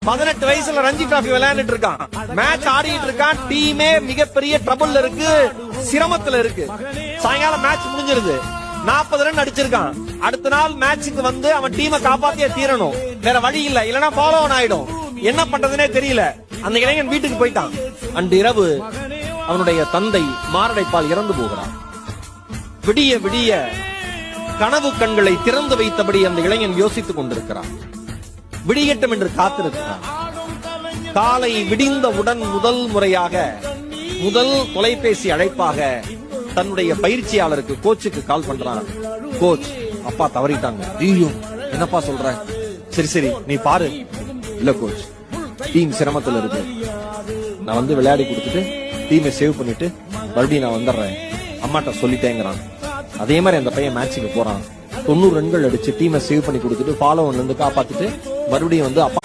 18 வயசுல ரஞ்சி டிராபி விளையாண்டுட்டு இருக்கான், மேட்ச் ஆடிட்டு இருக்கான், டீமே மிகப்பெரிய ட்ரபிள்ல இருக்கு, சிரமத்துல இருக்கு. சாயங்காலம் மேட்ச் முடிஞ்சிருது, 40 ரன் அடிச்சிருக்கான். அடுத்த நாள் மேட்சுக்கு வந்து அவன் டீமை காப்பாத்தியே தீரணும், வேற வழி இல்ல, இல்லனா ஃபாலோ ஆன் ஆயிடும். என்ன பண்றதுனே தெரியல. அந்த இளைஞன் வீட்டுக்கு போயிட்டான். அன்று இரவு அவனுடைய தந்தை மாரடைப்பால் இறந்து போகிறான். விடிய விடிய கனவு கண்களை திறந்து வைத்தபடி அந்த இளைஞன் யோசித்துக் கொண்டிருக்கிறான். விடியட்டும் என்று காத்திருக்கிறான். காலை விடிந்தவுடன் முதல் முறையாக முதல் தொலைபேசி அழைப்பாக தன்னுடைய பயிற்சியாளருக்கு கோச்சுக்கு கால் பண்றான். கோச், அப்பா தவறிட்டாங்க. ஐயோ, என்னப்பா சொல்ற? சரி சரி நீ பாரு. இல்ல கோச், டீம் சிரமத்துல இருக்கு, நான் வந்து விளையாடி கொடுத்துட்டு டீமை சேவ் பண்ணிட்டு மறுபடியும் நான் வந்துடுறேன், அம்மாட்ட சொல்லிட்டேங்கிறான். அதே மாதிரி அந்த பையன் மேட்சுக்கு போறான். 90 ரன்கள் அடிச்சு டீமை சேவ் பண்ணி கொடுத்துட்டு ஃபாலோ ஒன்ல இருந்து காப்பாத்திட்டு மறுபடியும் வந்து அப்பா